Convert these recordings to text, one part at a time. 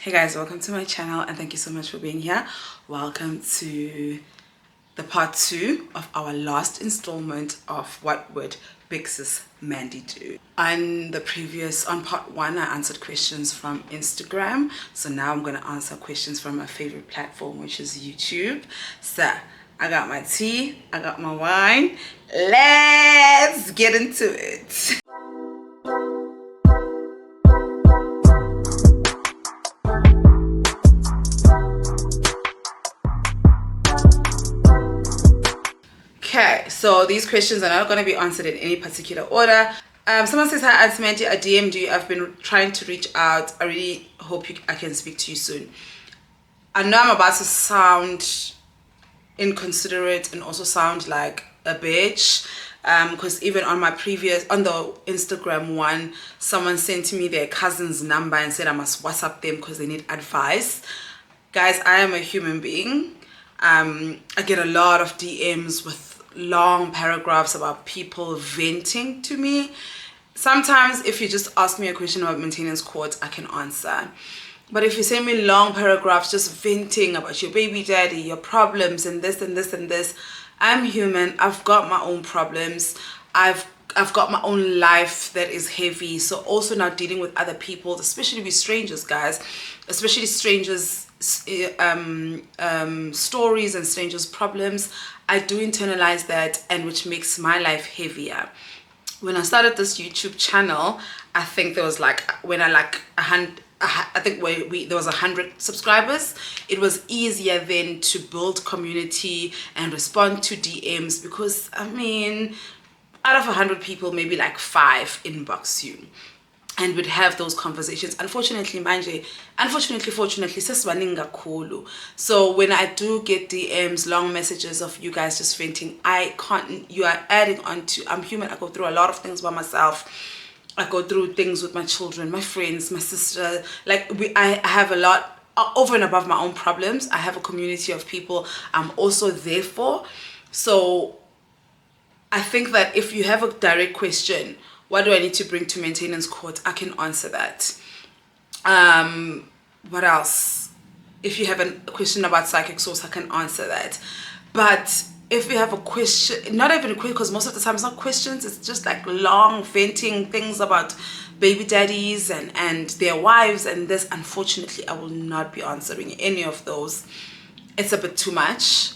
Hey guys, welcome to my channel and thank you so much for being here. Welcome to the part 2 of our last installment of What Would Big Sis Mandy Do. On part 1 I answered questions from Instagram, so now I'm going to answer questions from my favorite platform, which is YouTube. So I got my tea, I got my wine, let's get into it. Okay, so these questions are not going to be answered in any particular order. Someone says, hi, Auntie Mandy, I DM'd you. I've been trying to reach out. I really hope I can speak to you soon. I know I'm about to sound inconsiderate and also sound like a bitch. Because even on the Instagram one, someone sent me their cousin's number and said I must WhatsApp them because they need advice. Guys, I am a human being. I get a lot of DMs with long paragraphs about people venting to me. Sometimes if you just ask me a question about maintenance court, I can answer. But if you send me long paragraphs just venting about your baby daddy, your problems and this and this and this, I'm human. I've got my own problems. I've got my own life that is heavy. So also now dealing with other people, especially with strangers, guys, especially strangers stories and strangers problems, I do internalize that, and which makes my life heavier. When I started this YouTube channel, I think there was there was 100 subscribers. It was easier then to build community and respond to DMs because I mean, out of 100 people, maybe like 5 inbox you and would have those conversations. Unfortunately, fortunately, so when I do get DMs, long messages of you guys just venting, you are adding on to, I'm human. I go through a lot of things by myself. I go through things with my children, my friends, my sister. I have a lot over and above my own problems. I have a community of people I'm also there for. So I think that if you have a direct question, what do I need to bring to maintenance court? I can answer that. What else? If you have a question about psychic source, I can answer that. But if you have a question, not even a question, because most of the time it's not questions, it's just like long venting things about baby daddies and their wives and this, unfortunately, I will not be answering any of those. It's a bit too much.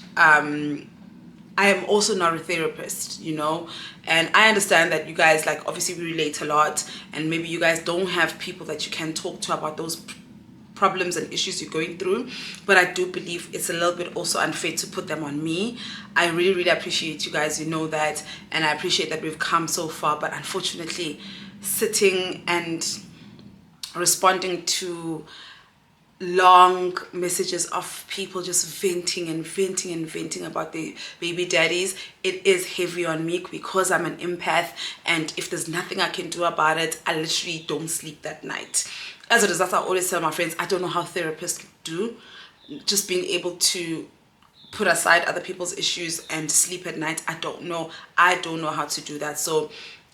I am also not a therapist, and I understand that you guys, obviously we relate a lot, and maybe you guys don't have people that you can talk to about those problems and issues you're going through, but I do believe it's a little bit also unfair to put them on me. I really, really appreciate you guys, that, and I appreciate that we've come so far, but unfortunately, sitting and responding to long messages of people just venting about their baby daddies, it is heavy on me because I'm an empath, and if there's nothing I can do about it, I literally don't sleep that night. As a result, I always tell my friends, I don't know how therapists do, just being able to put aside other people's issues and sleep at night. I don't know how to do that. So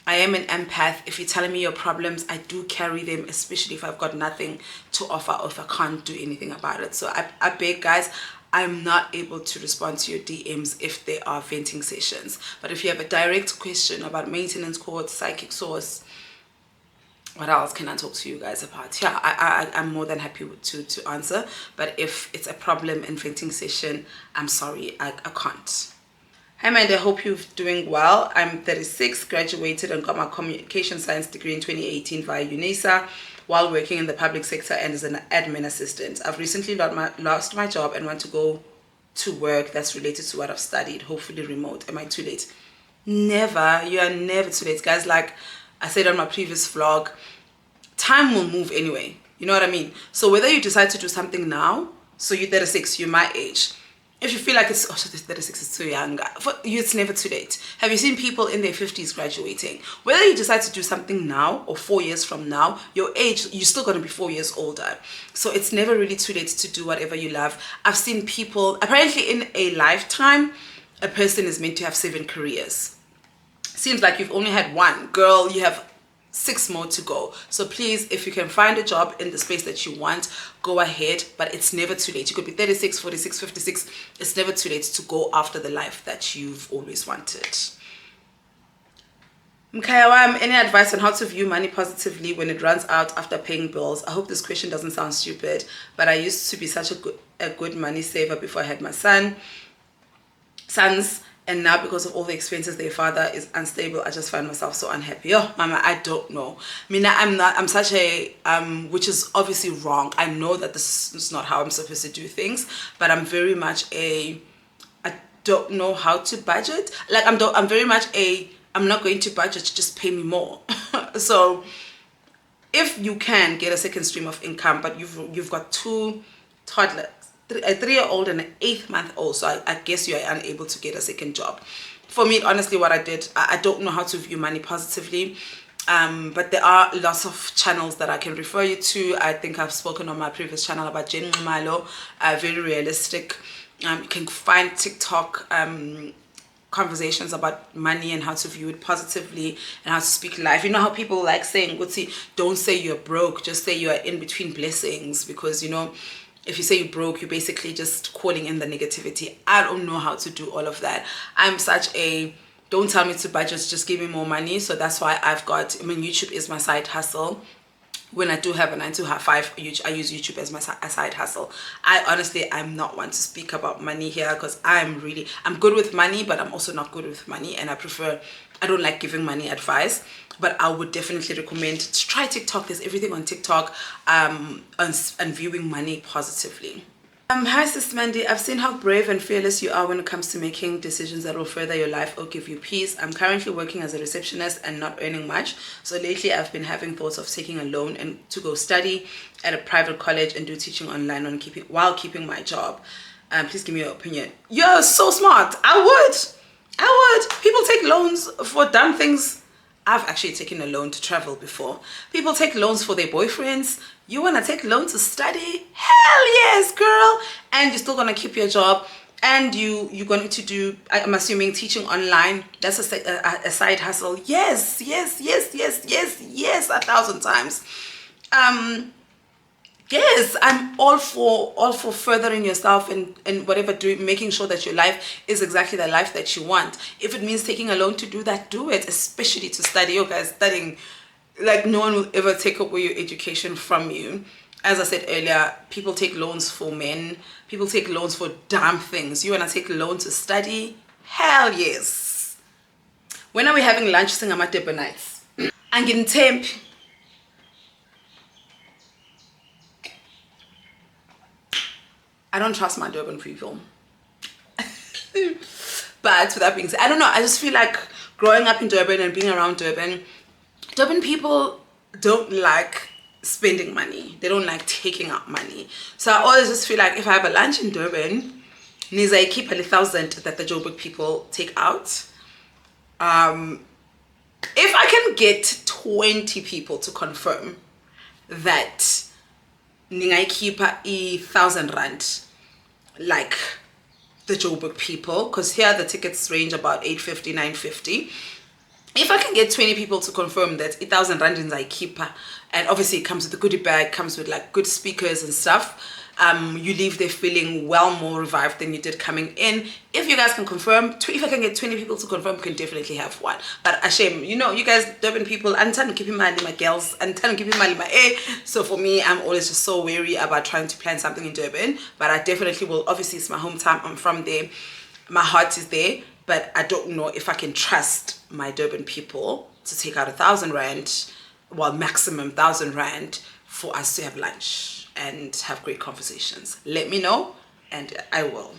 I am an empath. If you're telling me your problems, I do carry them, especially if I've got nothing to offer or if I can't do anything about it. So I beg, guys, I'm not able to respond to your DMs if they are venting sessions. But if you have a direct question about maintenance court, psychic source, what else can I talk to you guys about? Yeah, I'm more than happy to answer. But if it's a problem and venting session, I'm sorry, I can't. Hi Mandy, I hope you're doing well. I'm 36, graduated and got my communication science degree in 2018 via UNISA while working in the public sector and as an admin assistant. I've recently lost my job and want to go to work that's related to what I've studied, hopefully remote. Am I too late? Never. You are never too late. Guys, like I said on my previous vlog, time will move anyway. You know what I mean? So whether you decide to do something now, so you're 36, you're my age, if you feel like it's 36 is too young, for you it's never too late. Have you seen people in their 50s graduating? Whether you decide to do something now or 4 years from now, your age, you're still going to be 4 years older. So it's never really too late to do whatever you love. I've seen people, apparently in a lifetime, a person is meant to have 7 careers. Seems like you've only had one. Girl, you have 6 more to go. So please, if you can find a job in the space that you want, go ahead, but it's never too late. You could be 36, 46, 56. It's never too late to go after the life that you've always wanted. Mkayawam, any advice on how to view money positively when it runs out after paying bills? I hope this question doesn't sound stupid, but I used to be such a good money saver before I had my sons, and now because of all the expenses, their father is unstable. I just find myself so unhappy. Oh, mama, I don't know. I mean, I'm such a which is obviously wrong. I know that this is not how I'm supposed to do things, but I'm very much I don't know how to budget. Like I'm very much I'm not going to budget, just pay me more. So if you can get a second stream of income, but you've got 2 toddlers, a 3-year-old and an 8-month-old, so I guess you are unable to get a second job. For me, honestly, what I did, I don't know how to view money positively, but there are lots of channels that I can refer you to. I think I've spoken on my previous channel about Jenny Malo, very realistic. You can find TikTok conversations about money and how to view it positively and how to speak life. You know how people like saying, don't say you're broke, just say you are in between blessings, because if you say you're broke, you're basically just calling in the negativity. I don't know how to do all of that. I'm such a don't tell me to budget, just give me more money. So that's why YouTube is my side hustle. When I do have a 9 to 5, I use YouTube as my side hustle. I'm not one to speak about money here, because I'm good with money, but I'm also not good with money, and I don't like giving money advice. But I would definitely recommend to try TikTok. There's everything on TikTok on viewing money positively. Hi Sis Mandy, I've seen how brave and fearless you are when it comes to making decisions that will further your life or give you peace. I'm currently working as a receptionist and not earning much. So lately I've been having thoughts of taking a loan and to go study at a private college and do teaching online while keeping my job. Please give me your opinion. You're so smart. I would. People take loans for dumb things. I've actually taken a loan to travel before. People take loans for their boyfriends. You want to take loans to study? Hell yes, girl. And you're still going to keep your job. And you're going to do, I'm assuming, teaching online. That's a side hustle. Yes, 1,000 times. Yes, I'm all for furthering yourself and whatever, making sure that your life is exactly the life that you want. If it means taking a loan to do that, do it, especially to study. You guys, studying, like, no one will ever take away your education from you. As I said earlier, people take loans for men. People take loans for damn things. You want to take a loan to study? Hell yes. When are we having lunch? Singamate nights. I'm getting temp. I don't trust my Durban people. But with that being said, I don't know. I just feel like growing up in Durban and being around Durban people don't like spending money. They don't like taking out money. So I always just feel like if I have a lunch in Durban, I keep 1,000 that the Joburg people take out. If I can get 20 people to confirm that I keep 1,000 rand, like the Joburg people, because here the tickets range about 850, 950. If I can get 20 people to confirm that 1,000 rand is I keep, and obviously it comes with a goodie bag, comes with like good speakers and stuff, you leave there feeling well more revived than you did coming in. If you guys can confirm, if I can get 20 people to confirm, we can definitely have one. But Ashem, you guys, Durban people, I'm trying to keep my girls, I'm trying to keep my A. So for me, I'm always just so wary about trying to plan something in Durban. But I definitely will. Obviously, it's my hometown. I'm from there. My heart is there. But I don't know if I can trust my Durban people to take out 1,000 rand, well, maximum 1,000 rand, for us to have lunch and have great conversations. Let me know and I will.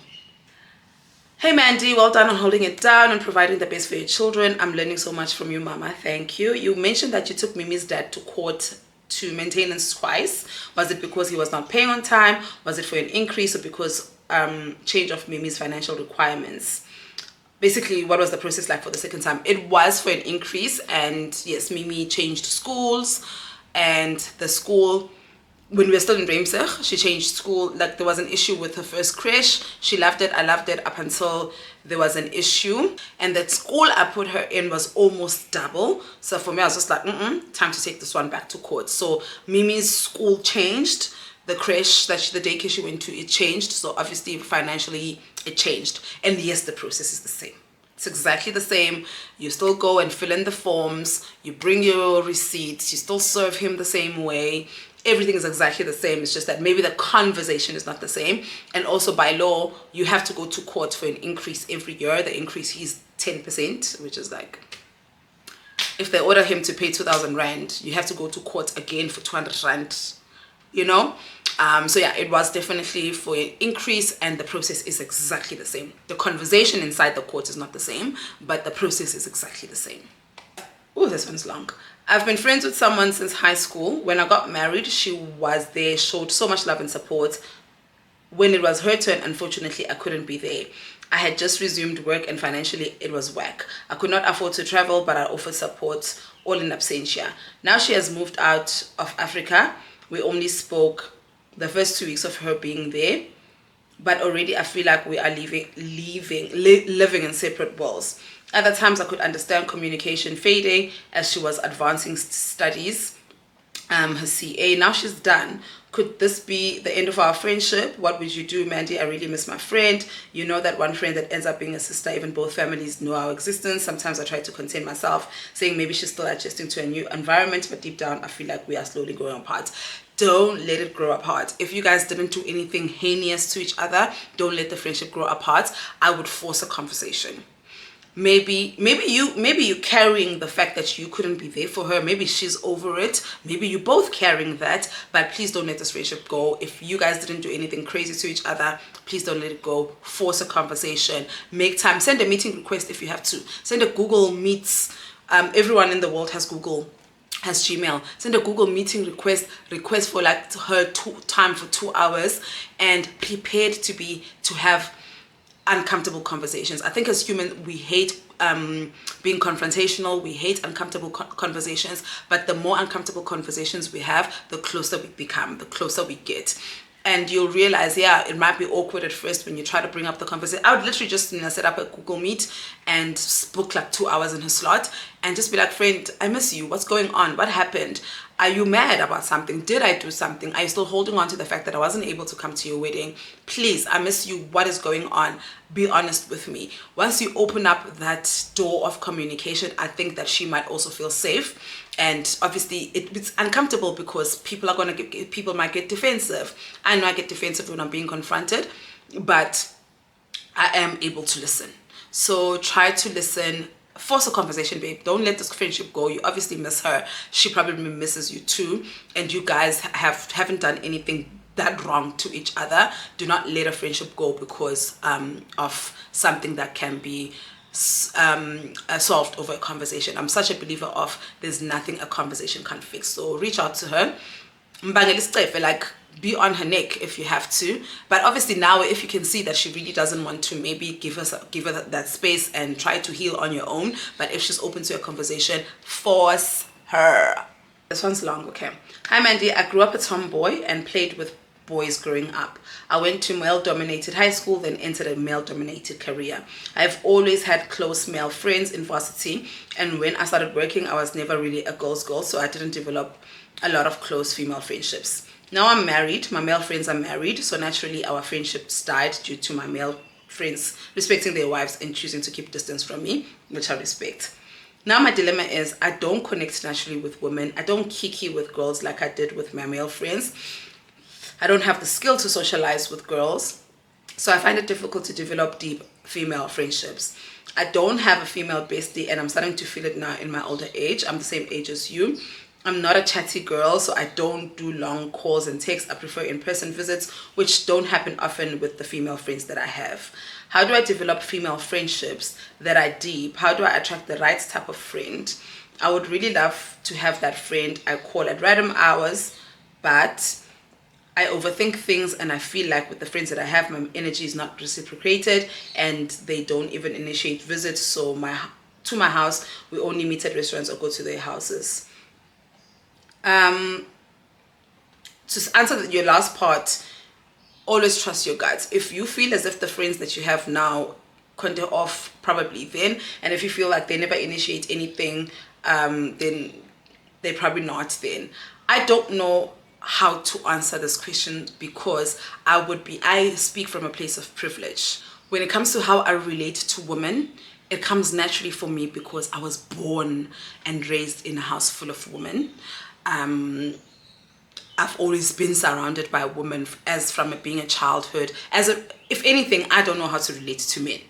Hey Mandy, well done on holding it down and providing the best for your children. I'm learning so much from you, Mama. Thank you. You mentioned that you took Mimi's dad to court to maintenance twice. Was it because he was not paying on time? Was it for an increase, or because change of Mimi's financial requirements? Basically, what was the process like for the second time? It was for an increase, and yes, Mimi changed schools, and the school when we were still in Reimsig, she changed school. Like there was an issue with her first crash. She loved it. I loved it up until there was an issue. And that school I put her in was almost double. So for me, I was just like, time to take this one back to court. So Mimi's school changed. The crash, the daycare she went to, it changed. So obviously financially it changed. And yes, the process is the same. It's exactly the same. You still go and fill in the forms. You bring your receipts. You still serve him the same way. Everything is exactly the same. It's just that maybe the conversation is not the same. And also by law, you have to go to court for an increase every year. The increase is 10%, which is like, if they order him to pay 2,000 Rand, you have to go to court again for 200 Rand, you know? So yeah, it was definitely for an increase, and the process is exactly the same. The conversation inside the court is not the same, but the process is exactly the same. Oh, this one's long. I've been friends with someone since high school. When I got married, she was there, showed so much love and support. When it was her turn, unfortunately, I couldn't be there. I had just resumed work and financially it was whack. I could not afford to travel, but I offered support, all in absentia. Now she has moved out of Africa. We only spoke the first 2 weeks of her being there, but already I feel like we are living in separate worlds. Other times I could understand communication fading as she was advancing studies, her CA. Now she's done. Could this be the end of our friendship? What would you do, Mandy? I really miss my friend. You know, that one friend that ends up being a sister. Even both families know our existence. Sometimes I try to contain myself, saying maybe she's still adjusting to a new environment, but deep down I feel like we are slowly growing apart. Don't let it grow apart. If you guys didn't do anything heinous to each other, don't let the friendship grow apart. I would force a conversation. Maybe you carrying the fact that you couldn't be there for her. Maybe she's over it. Maybe you both carrying that, but please don't let this friendship go. If you guys didn't do anything crazy to each other, please don't let it go. Force a conversation, make time, send a meeting request if you have to, send a Google Meets. Everyone in the world has Gmail. Send a Google meeting request for like her time for 2 hours, and prepared to have uncomfortable conversations. I think as humans we hate being confrontational. We hate uncomfortable conversations, but the more uncomfortable conversations we have, the closer we become, the closer we get. And you'll realize, yeah, it might be awkward at first when you try to bring up the conversation. I would literally just set up a Google Meet and book like 2 hours in her slot and just be like, friend, I miss you. What's going on? What happened? Are you mad about something? Did I do something? Are you still holding on to the fact that I wasn't able to come to your wedding? Please, I miss you. What is going on? Be honest with me. Once you open up that door of communication, I think that she might also feel safe. And obviously it's uncomfortable because people might get defensive. I know I get defensive when I'm being confronted, but I am able to listen. So try to listen. Force a conversation, babe. Don't let this friendship go. You obviously miss her. She probably misses you too. And you guys haven't done anything that wrong to each other. Do not let a friendship go because of something that can be solved over a conversation. I'm such a believer of there's nothing a conversation can't fix. So reach out to her. Like, be on her neck if you have to, but obviously now if you can see that she really doesn't want to, maybe give her that space and try to heal on your own. But if she's open to a conversation, force her. This one's long. Okay. Hi Mandy, I grew up a tomboy and played with boys growing up. I went to male-dominated high school, then entered a male-dominated career. I've always had close male friends in varsity, and when I started working, I was never really a girl's girl, so I didn't develop a lot of close female friendships. Now I'm married, my male friends are married, so naturally our friendships died due to my male friends respecting their wives and choosing to keep distance from me, which I respect. Now my dilemma is I don't connect naturally with women. I don't kiki with girls like I did with my male friends. I don't have the skill to socialize with girls, so I find it difficult to develop deep female friendships. I don't have a female bestie, and I'm starting to feel it now in my older age. I'm the same age as you. I'm not a chatty girl, so I don't do long calls and texts. I prefer in-person visits, which don't happen often with the female friends that I have. How do I develop female friendships that are deep? How do I attract the right type of friend? I would really love to have that friend I call at random hours, but I overthink things, and I feel like with the friends that I have, my energy is not reciprocated and they don't even initiate visits. So to my house, we only meet at restaurants or go to their houses. to answer your last part, always trust your guts. If you feel as if the friends that you have now couldn't off, probably then. And if you feel like they never initiate anything, then they're probably not then. I don't know how to answer this question because I speak from a place of privilege. When it comes to how I relate to women, it comes naturally for me because I was born and raised in a house full of women. I've always been surrounded by women as from being a childhood. If anything, I don't know how to relate to men.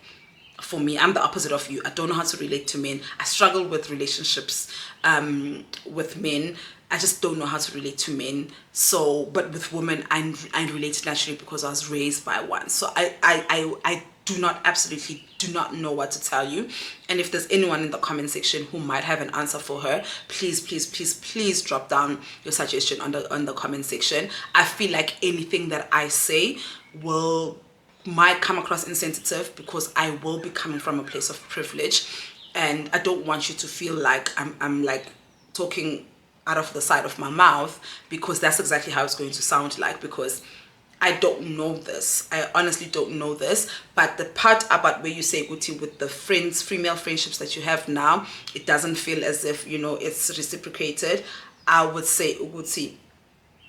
For me, I'm the opposite of you. I don't know how to relate to men. I struggle with relationships with men. I just don't know how to relate to men. So, but with women, I relate naturally because I was raised by one. So I absolutely do not know what to tell you. And if there's anyone in the comment section who might have an answer for her, please drop down your suggestion on the comment section. I feel like anything that I say might come across insensitive because I will be coming from a place of privilege, and I don't want you to feel like I'm like talking out of the side of my mouth, because that's exactly how it's going to sound like, because I don't know this. I honestly don't know this. But the part about where you say, Guti, with the female friendships that you have now, it doesn't feel as if, it's reciprocated. I would say, Guti,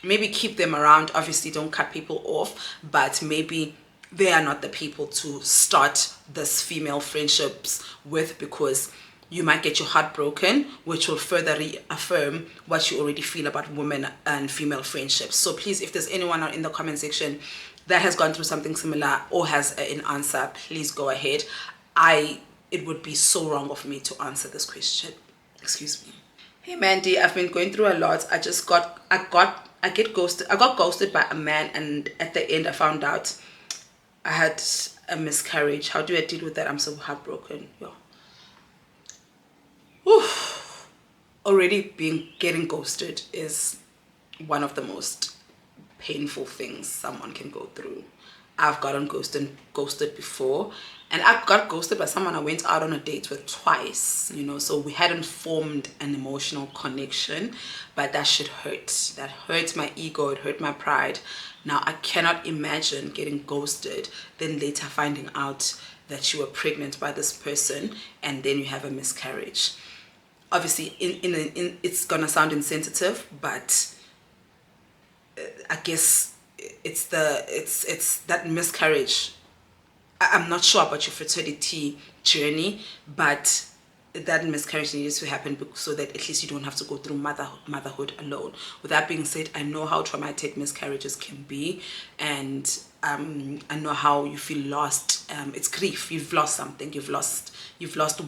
maybe keep them around. Obviously, don't cut people off, but maybe they are not the people to start this female friendships with, because you might get your heart broken, which will further reaffirm what you already feel about women and female friendships. So please, if there's anyone in the comment section that has gone through something similar or has an answer, please go ahead. It would be so wrong of me to answer this question. Excuse me. Hey Mandy, I've been going through a lot. I got ghosted by a man, and at the end I found out I had a miscarriage. How do I deal with that? I'm so heartbroken. Already getting ghosted is one of the most painful things someone can go through. I've gotten ghosted before, and I got ghosted by someone I went out on a date with twice, so we hadn't formed an emotional connection, but that shit hurt. That hurt my ego, it hurt my pride. Now I cannot imagine getting ghosted, then later finding out that you were pregnant by this person, and then you have a miscarriage. Obviously, it's gonna sound insensitive, but I guess it's that miscarriage. I'm not sure about your fertility journey, but that miscarriage needs to happen so that at least you don't have to go through motherhood alone. With that being said, I know how traumatic miscarriages can be, and I know how you feel lost. It's grief. You've lost something. You've lost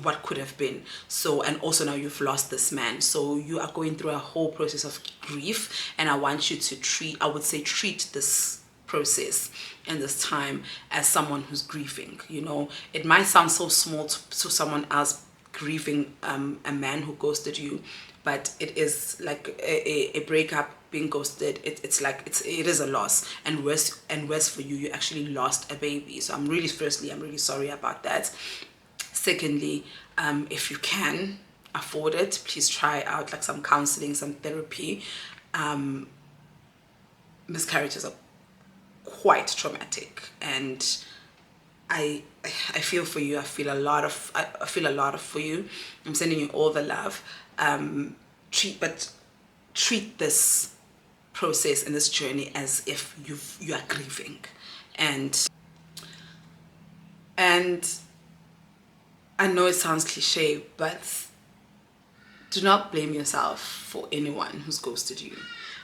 what could have been. So, and also now you've lost this man. So you are going through a whole process of grief, and I want you to treat this process and this time as someone who's grieving. It might sound so small to someone else, grieving a man who ghosted you, but it is like a breakup. Being ghosted, it is a loss, and worse for you actually lost a baby. So I'm really sorry about that. Secondly, if you can afford it, please try out like some counseling, some therapy. Miscarriages are quite traumatic, and I feel for you. I feel a lot of for you. I'm sending you all the love. Treat this process and this journey as if you are grieving, and I know it sounds cliche, but do not blame yourself for anyone who's ghosted you.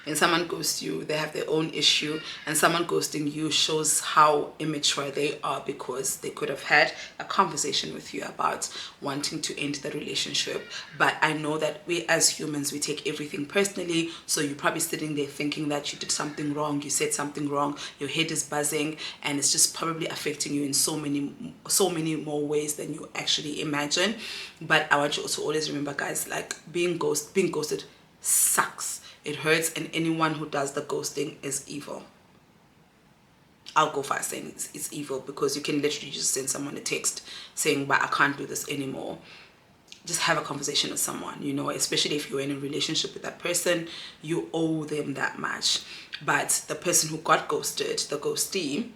When someone ghosts you, they have their own issue, and someone ghosting you shows how immature they are, because they could have had a conversation with you about wanting to end the relationship. But I know that we as humans, we take everything personally. So you're probably sitting there thinking that you did something wrong, you said something wrong, your head is buzzing, and it's just probably affecting you in so many more ways than you actually imagine. But I want you to always remember, guys, like being ghosted sucks. It hurts, and anyone who does the ghosting is evil. I'll go fast saying it's evil, because you can literally just send someone a text saying, but I can't do this anymore. just have a conversation with someone, you know, especially if you're in a relationship with that person, you owe them that much. But the person who got ghosted, the ghostee,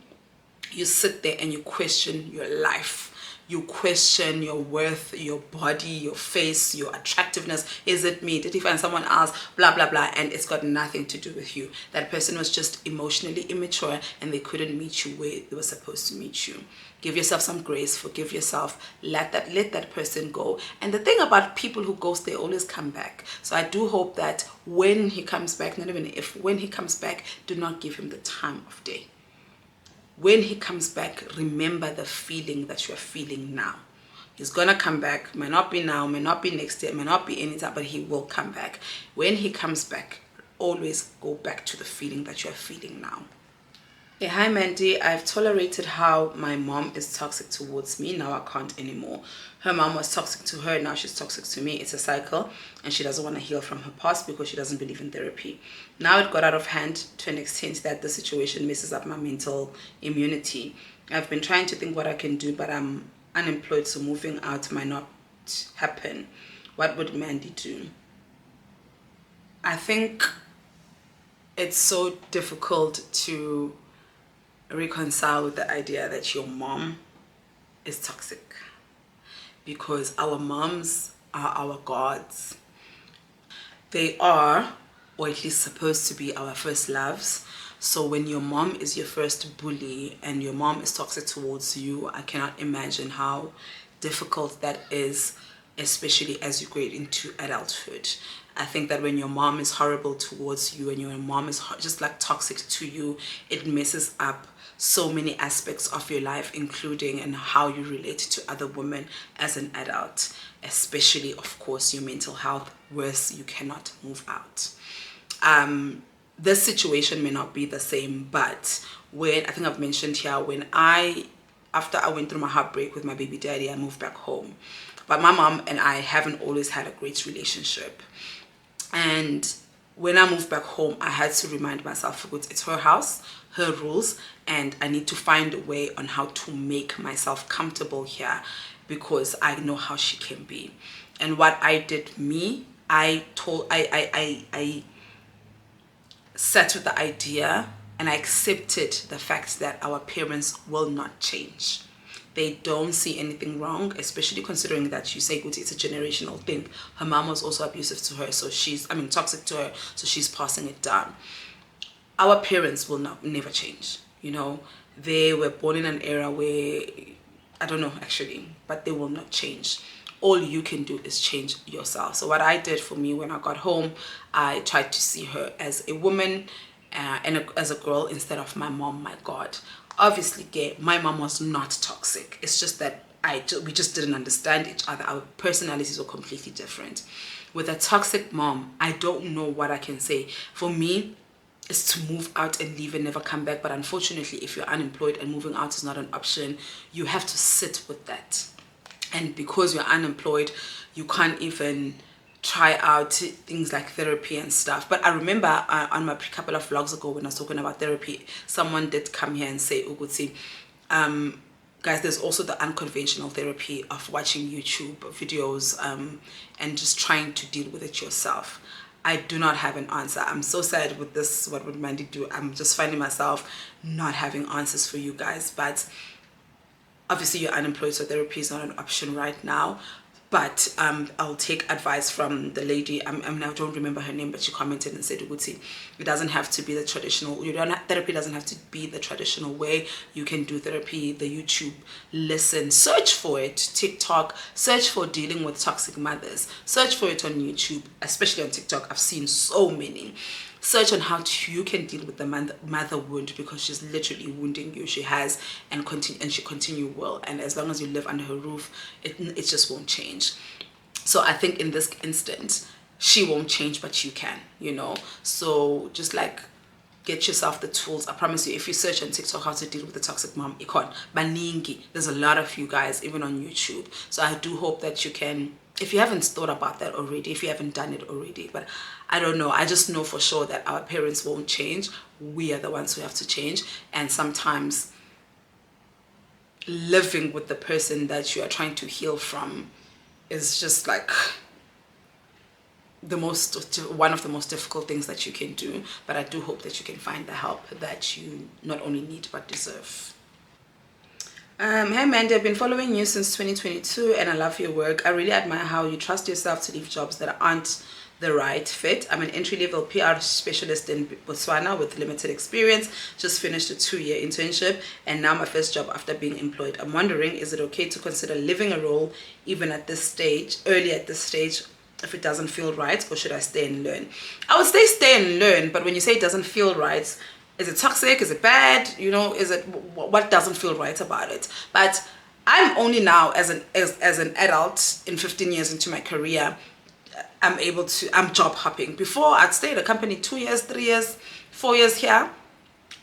you sit there and you question your life. You question your worth, your body, your face, your attractiveness. Is it me? Did he find someone else? Blah, blah, blah. And it's got nothing to do with you. That person was just emotionally immature and they couldn't meet you where they were supposed to meet you. Give yourself some grace. Forgive yourself. Let that person go. And the thing about people who ghost, they always come back. So I do hope that when he comes back, not even if, when he comes back, do not give him the time of day. When he comes back, remember the feeling that you're feeling now. He's gonna come back. May not be now, may not be next year, may not be anytime, but he will come back. When he comes back, always go back to the feeling that you're feeling now. Hey, hi Mandy. I've tolerated how my mom is toxic towards me. Now I can't anymore. Her mom was toxic to her. Now she's toxic to me. It's a cycle, and she doesn't want to heal from her past because she doesn't believe in therapy. Now it got out of hand to an extent that the situation messes up my mental immunity. I've been trying to think what I can do, but I'm unemployed, so moving out might not happen. What would Mandy do? I think it's so difficult to reconcile with the idea that your mom is toxic, because our moms are our gods. They are, or at least supposed to be, our first loves. So when your mom is your first bully and your mom is toxic towards you, I cannot imagine how difficult that is, especially as you get into adulthood. I think that when your mom is horrible towards you and your mom is just like toxic to you, it messes up so many aspects of your life, including and how you relate to other women as an adult, especially, of course, your mental health. Worse, you cannot move out. This situation may not be the same, but when, I think I've mentioned here, after I went through my heartbreak with my baby daddy, I moved back home. But my mom and I haven't always had a great relationship. And when I moved back home, I had to remind myself, it's her house, her rules, and I need to find a way on how to make myself comfortable here, because I know how she can be. And what I did, I sat with the idea and I accepted the fact that our parents will not change. They don't see anything wrong, especially considering that you say, Guti, it's a generational thing. Her mom was also abusive to her, so toxic to her, so she's passing it down. Our parents will never change, you know. They were born in an era where, I don't know actually, but they will not change. All you can do is change yourself. So what I did for me when I got home, I tried to see her as a woman and as a girl instead of my mom, my God. Obviously, my mom was not toxic. It's just that we just didn't understand each other. Our personalities were completely different. With a toxic mom, I don't know what I can say. For me, it's to move out and leave and never come back. But unfortunately, if you're unemployed and moving out is not an option, you have to sit with that. And because you're unemployed, you can't even try out things like therapy and stuff. But I remember on my couple of vlogs ago when I was talking about therapy, someone did come here and say, Uguti, guys, there's also the unconventional therapy of watching YouTube videos and just trying to deal with it yourself. I do not have an answer. I'm so sad with this. What would Mandy do? I'm just finding myself not having answers for you guys. But obviously you're unemployed, so therapy is not an option right now. But I'll take advice from the lady. I don't remember her name, but she commented and said, Uguti, it doesn't have to be the traditional. Therapy doesn't have to be the traditional way. You can do therapy, the YouTube, listen, search for it, TikTok, search for dealing with toxic mothers, search for it on YouTube, especially on TikTok. I've seen so many. Search on how you can deal with the mother wound, because she's literally wounding you. She has and she continue will, and as long as you live under her roof, it just won't change. So I think in this instance, she won't change, but you can, you know. So just like get yourself the tools. I promise you, if you search on TikTok how to deal with a toxic mom, baningi, there's a lot of you guys even on YouTube. So I do hope that you can, if you haven't thought about that already, if you haven't done it already. But I don't know, I just know for sure that our parents won't change. We are the ones who have to change. And sometimes living with the person that you are trying to heal from is just like one of the most difficult things that you can do. But I do hope that you can find the help that you not only need but deserve. Hey Mandy, I've been following you since 2022 and I love your work. I really admire how you trust yourself to leave jobs that aren't the right fit. I'm an entry-level PR specialist in Botswana with limited experience, just finished a 2-year internship and now my first job after being employed. I'm wondering, is it okay to consider leaving a role even at this stage, early at this stage, if it doesn't feel right, or should I stay and learn? I would stay and learn, but when you say it doesn't feel right, is it toxic? Is it bad? You know, is it what doesn't feel right about it? But I'm only now as an adult in 15 years into my career, I'm job hopping. Before I'd stay at a company 2 years, 3 years, 4 years here.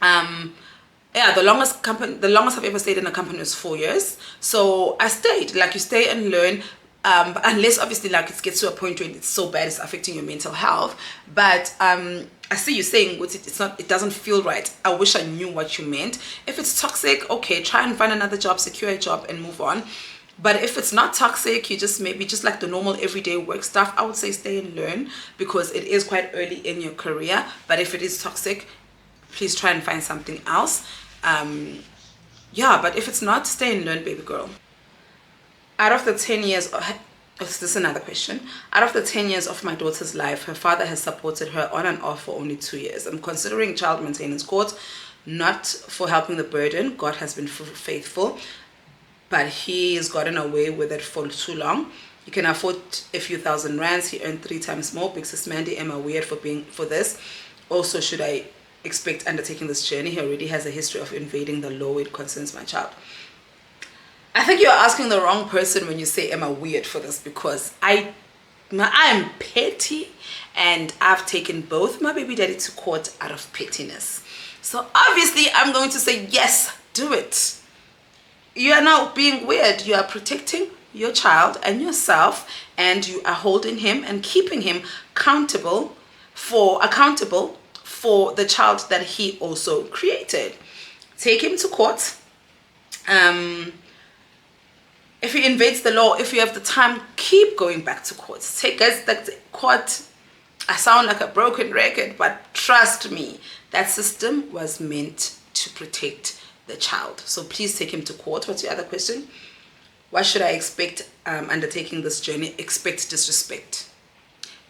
Yeah, the longest I've ever stayed in a company was 4 years. So I stayed. Like, you stay and learn. Unless obviously like it gets to a point where it's so bad it's affecting your mental health. But I see you saying it doesn't feel right. I wish I knew what you meant. If it's toxic, okay, try and find another job, secure a job and move on. But if it's not toxic, you just maybe just like the normal everyday work stuff, I would say stay and learn, because it is quite early in your career. But if it is toxic, please try and find something else. Yeah, but if it's not, stay and learn, baby girl. Out of the 10 years, this is another question. Out of the 10 years of my daughter's life, her father has supported her on and off for only 2 years. I'm considering child maintenance court, not for helping the burden. God has been faithful, but he has gotten away with it for too long. You can afford a few thousand rands. He earned 3 times more. Big sis Mandy, am I weird for this? Also, should I expect undertaking this journey? He already has a history of invading the law. It concerns my child. I think you're asking the wrong person when you say, am I weird for this? Because I am petty and I've taken both my baby daddy to court out of pettiness. So obviously I'm going to say, yes, do it. You are not being weird. You are protecting your child and yourself, and you are holding him and keeping him accountable for the child that he also created. Take him to court. If he invades the law, if you have the time, keep going back to court. Take us back to court. I sound like a broken record, but trust me, that system was meant to protect the child. So please take him to court. What's your other question? What should I expect undertaking this journey? Expect disrespect.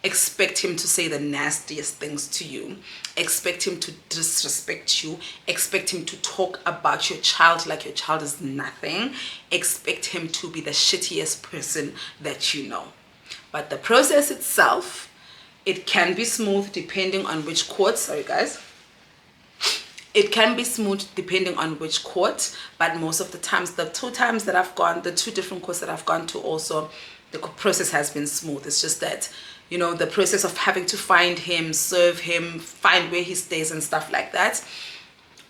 Expect him to say the nastiest things to you. Expect him to disrespect you. Expect him to talk about your child like your child is nothing. Expect him to be the shittiest person that you know. But the process itself, it can be smooth depending on which court. Sorry guys. It can be smooth depending on which court, but most of the times, the 2 times that I've gone, the 2 different courts that I've gone to also, the process has been smooth. It's just that, you know, the process of having to find him, serve him, find where he stays and stuff like that,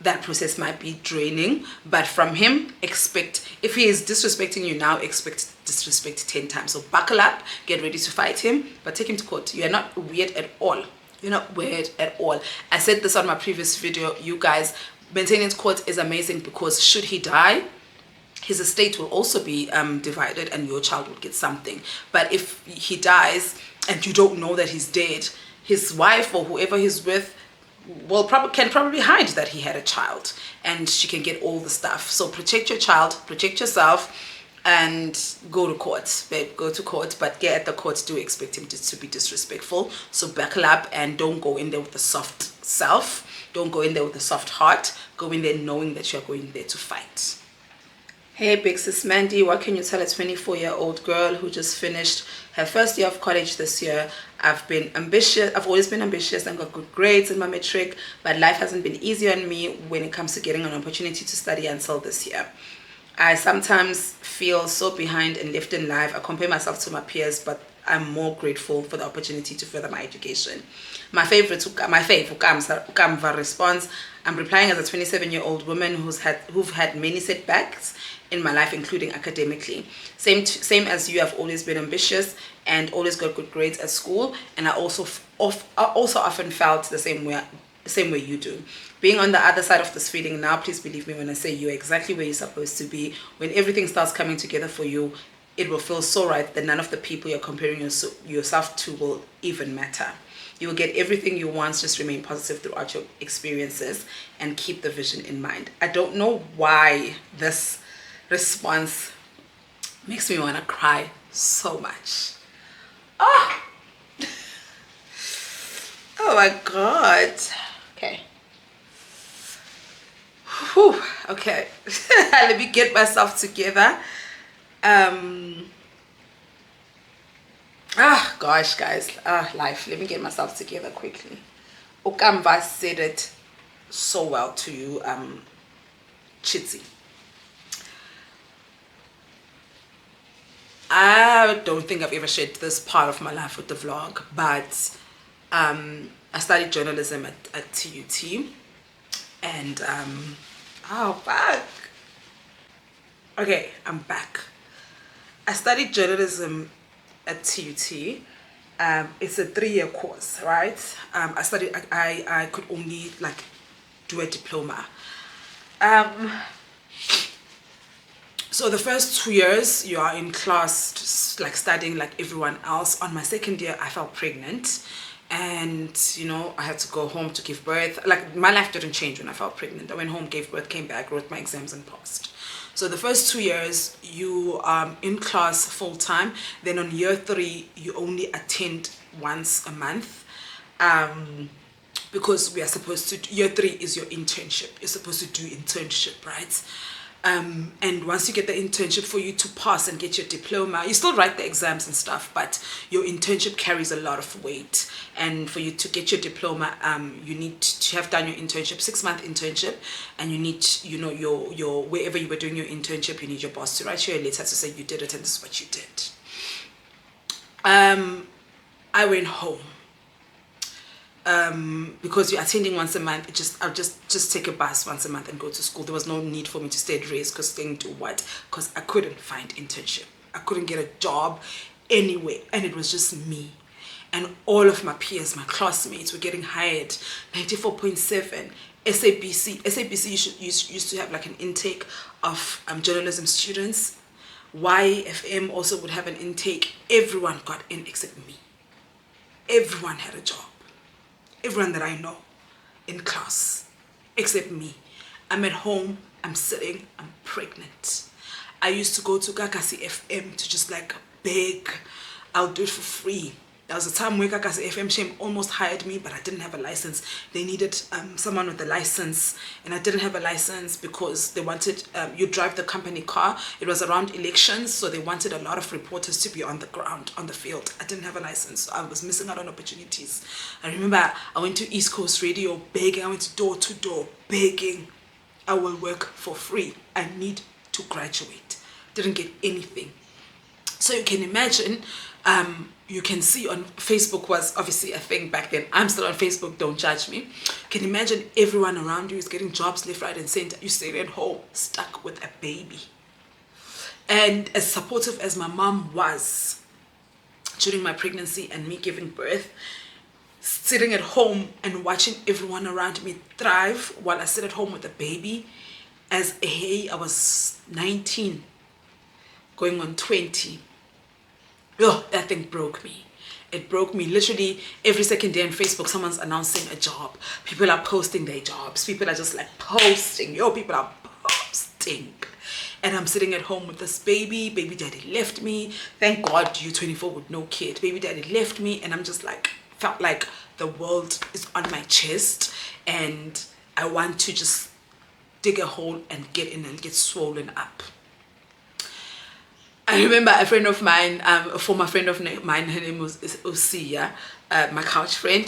that process might be draining. But from him, expect, if he is disrespecting you now, expect disrespect 10 times. So buckle up, get ready to fight him, but take him to court. You are not weird at all. You're not weird at all. I said this on my previous video, you guys. Maintenance court is amazing because should he die, his estate will also be divided and your child will get something. But if he dies and you don't know that he's dead, his wife or whoever he's with can probably hide that he had a child, and she can get all the stuff. So protect your child, protect yourself, and go to court, babe. Go to court, but get at the court. Do expect him to be disrespectful. So buckle up and don't go in there with a soft self. Don't go in there with a soft heart. Go in there knowing that you're going there to fight. Hey big sis Mandy, what can you tell a 24-year-old girl who just finished her first year of college this year? I've always been ambitious and got good grades in my metric, but life hasn't been easy on me when it comes to getting an opportunity to study until this year. I sometimes feel so behind and left in life. I compare myself to my peers, but I'm more grateful for the opportunity to further my education. My favorite Ukamva response. I'm replying as a 27-year-old woman who've had many setbacks in my life, including academically. Same as you, I've always been ambitious and always got good grades at school, and I also often felt the same way you do. Being on the other side of this feeling now, please believe me when I say you're exactly where you're supposed to be. When everything starts coming together for you, it will feel so right that none of the people you're comparing yourself to will even matter. You will get everything you want. Just remain positive throughout your experiences and keep the vision in mind. I don't know why this response makes me want to cry so much. Oh, oh my God. Okay. Whew. Okay. Let me get myself together. Gosh, guys. Life. Let me get myself together quickly. Okamva said it so well to you, Chitty. I don't think I've ever shared this part of my life with the vlog, but I studied journalism at TUT, and oh, fuck. Okay, I'm back. I studied journalism at TUT. It's a 3-year course, right? I could only like do a diploma. So the first 2 years you are in class, just like studying like everyone else. On my second year, I fell pregnant, and you know, I had to go home to give birth. Like, my life didn't change when I fell pregnant. I went home, gave birth, came back, wrote my exams, and passed. So the first 2 years you are in class full time. Then on year 3 you only attend once a month, because we are supposed to. Year 3 is your internship. You're supposed to do internship, right? And once you get the internship, for you to pass and get your diploma, you still write the exams and stuff, but your internship carries a lot of weight. And for you to get your diploma, you need to have done your internship, 6-month internship, and you need, you know, your wherever you were doing your internship, you need your boss to write you a letter to say you did it and this is what you did. I went home. Because you're attending once a month, I'll just take a bus once a month and go to school. There was no need for me to stay at race, because staying to what? Because I couldn't find internship. I couldn't get a job anywhere, and it was just me. And all of my peers, my classmates, were getting hired. 94.7 SABC used to have like an intake of journalism students. YFM also would have an intake. Everyone got in except me. Everyone had a job. Everyone that I know in class, except me. I'm at home, I'm sitting, I'm pregnant. I used to go to Kakasi FM to just like beg, I'll do it for free. There was a time where Kakasi FM Shame almost hired me, but I didn't have a license. They needed someone with a license, and I didn't have a license because they wanted, you drive the company car. It was around elections, so they wanted a lot of reporters to be on the ground, on the field. I didn't have a license, so I was missing out on opportunities. I remember I went to East Coast Radio begging. I went door to door begging. I will work for free. I need to graduate. Didn't get anything. So you can imagine, you can see on Facebook was obviously a thing back then. I'm still on Facebook, don't judge me. You can imagine everyone around you is getting jobs left, right, and center. You staying at home, stuck with a baby. And as supportive as my mom was during my pregnancy and me giving birth, sitting at home and watching everyone around me thrive while I sit at home with a baby. As I was 19, going on 20. Oh, that thing broke me. It broke me. Literally every second day on Facebook, someone's announcing a job. People are posting their jobs. People are just like posting. People are posting. And I'm sitting at home with this baby. Baby daddy left me. Thank God you're 24 with no kid. Baby daddy left me. And I'm just like, felt like the world is on my chest. And I want to just dig a hole and get in and get swollen up. I remember a friend of mine, a former friend of mine, her name was Usia, my couch friend.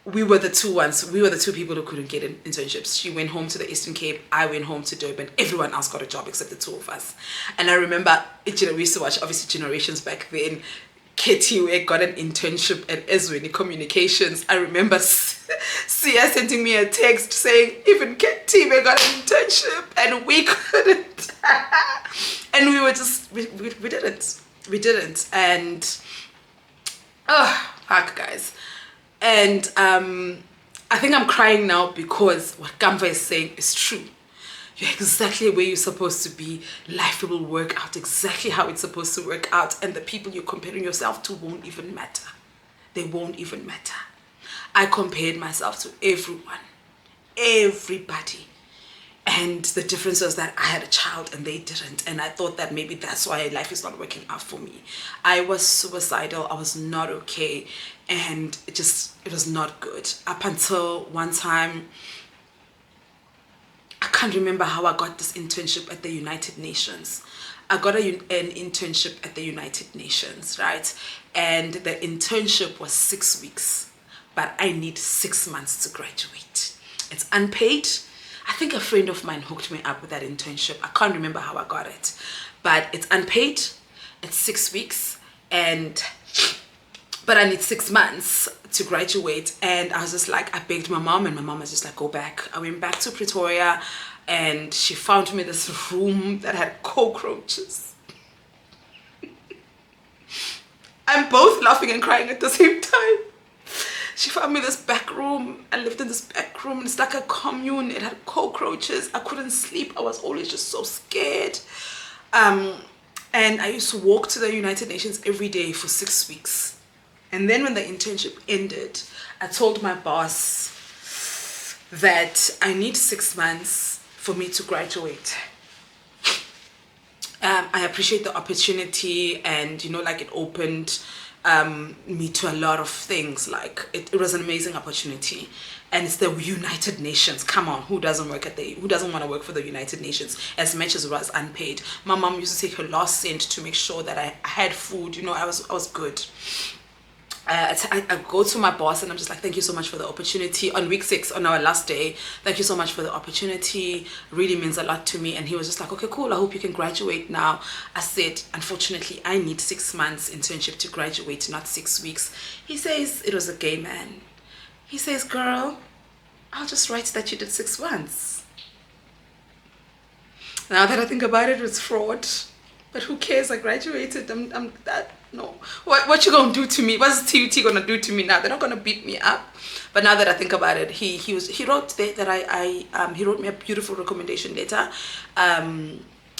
We were the two people who couldn't get internships. She went home to the Eastern Cape, I went home to Durban. Everyone else got a job except the two of us. And I remember, we used to watch, obviously, Generations back then. Katie got an internship at Ezwini Communications. I remember Sia sending me a text saying, even Katie got an internship and we couldn't. And we were just, we didn't. And, oh, fuck, guys. And I think I'm crying now because what Gamva is saying is true. You're exactly where you're supposed to be. Life will work out exactly how it's supposed to work out. And the people you're comparing yourself to won't even matter. They won't even matter. I compared myself to everyone. Everybody. And the difference was that I had a child and they didn't. And I thought that maybe that's why life is not working out for me. I was suicidal. I was not okay. And it was not good. Up until one time, I can't remember how I got this internship at the United Nations. I got an internship at the United Nations, right? And the internship was 6 weeks, but I need 6 months to graduate. It's unpaid. I think a friend of mine hooked me up with that internship. I can't remember how I got it, but it's unpaid. It's 6 weeks, but I need 6 months to graduate. And I was just like, I begged my mom, and my mom was just like, go back. I went back to Pretoria, and she found me this room that had cockroaches. I'm both laughing and crying at the same time. She found me this back room. I lived in this back room. It's like a commune. It had cockroaches. I couldn't sleep. I was always just so scared. And I used to walk to the United Nations every day for 6 weeks. And then when the internship ended, I told my boss that I need 6 months for me to graduate. I appreciate the opportunity, and like it opened me to a lot of things. Like it was an amazing opportunity, and it's the United Nations. Come on, who doesn't want to work for the United Nations? As much as it was unpaid, my mom used to take her last cent to make sure that I had food. I was good. I go to my boss and I'm just like, thank you so much for the opportunity. On week 6, on our last day, thank you so much for the opportunity. Really means a lot to me. And he was just like, okay, cool. I hope you can graduate now. I said, unfortunately, I need 6 months internship to graduate, not 6 weeks. He says, it was a gay man. He says, girl, I'll just write that you did 6 months. Now that I think about it, it's fraud. But who cares? I graduated. No. What you gonna do to me? What's TUT gonna do to me now? They're not gonna beat me up. But now that I think about it, he wrote there that he wrote me a beautiful recommendation letter.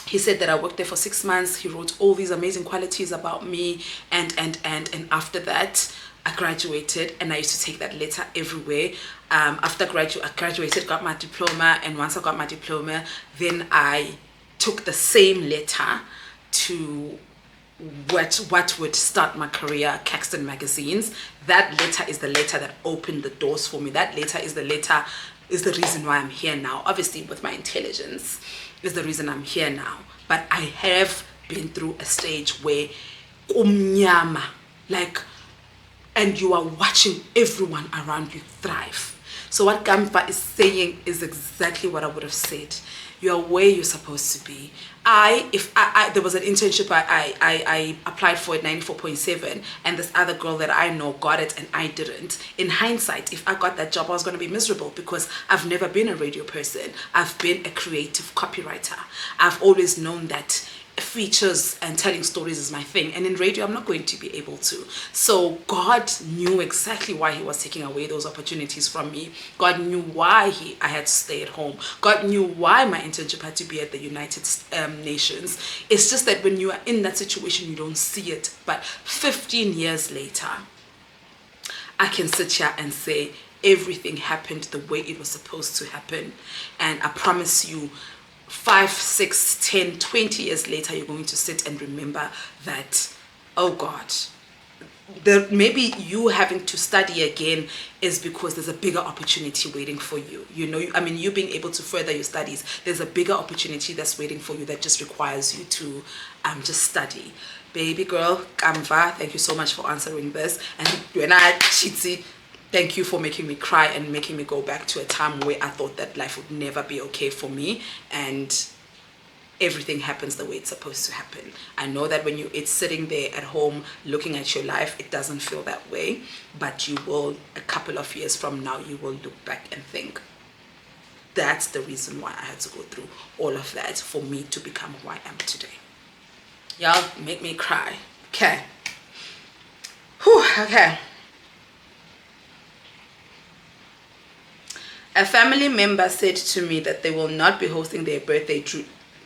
He said that I worked there for 6 months. He wrote all these amazing qualities about me, and after that, I graduated, and I used to take that letter everywhere. After I graduated, got my diploma, and once I got my diploma, then I took the same letter to what would start my career, Caxton Magazines. That letter is the letter that opened the doors for me. That letter is the reason why I'm here now. Obviously, with my intelligence is the reason I'm here now. But I have been through a stage where kumnyama, and you are watching everyone around you thrive. So what Gampa is saying is exactly what I would have said. You're where you're supposed to be. There was an internship I applied for at 94.7, and this other girl that I know got it and I didn't. In hindsight, if I got that job, I was going to be miserable because I've never been a radio person. I've been a creative copywriter. I've always known that features and telling stories is my thing, and in radio I'm not going to be able to. So God knew exactly why he was taking away those opportunities from me. God knew why I had to stay at home. God knew why my internship had to be at the United Nations. It's just that when you are in that situation, you don't see it. But 15 years later, I can sit here and say everything happened the way it was supposed to happen. And I promise you, 5, 6, 10, 20 years later, you're going to sit and remember that, oh God, maybe you having to study again is because there's a bigger opportunity waiting for you. You being able to further your studies, there's a bigger opportunity that's waiting for you that just requires you to just study. Baby girl, Kamva, thank you so much for answering this. And when I Chit, thank you for making me cry and making me go back to a time where I thought that life would never be okay for me, and everything happens the way it's supposed to happen. I know that when it's sitting there at home looking at your life, it doesn't feel that way, but you will, a couple of years from now, you will look back and think, that's the reason why I had to go through all of that for me to become who I am today. Y'all make me cry. Okay. Whew, okay. A family member said to me that they will not be hosting their birthday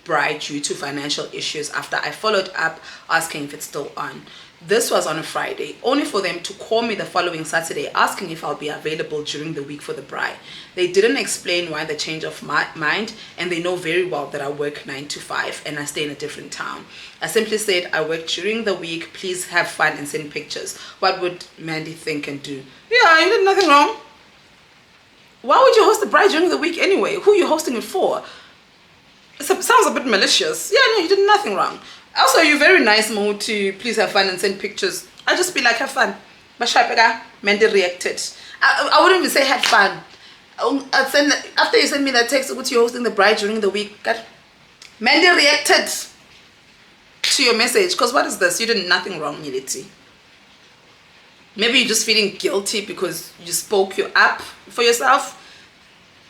bride due to financial issues after I followed up asking if it's still on. This was on a Friday, only for them to call me the following Saturday asking if I'll be available during the week for the bride. They didn't explain why the change of mind, and they know very well that I work 9 to 5 and I stay in a different town. I simply said I work during the week, please have fun and send pictures. What would Mandy think and do? Yeah, you did nothing wrong. Why would you host the bride during the week anyway? Who are you hosting it for? It sounds a bit malicious. Yeah, no, you did nothing wrong. Also, you're very nice, Mo, to please have fun and send pictures. I just be like, have fun. But Mandy reacted. I wouldn't even say have fun. I'd send, after you send me that text, what you're hosting the bride during the week, Mandy reacted to your message. Because what is this? You did nothing wrong, Militi. Maybe you're just feeling guilty because you spoke your up for yourself.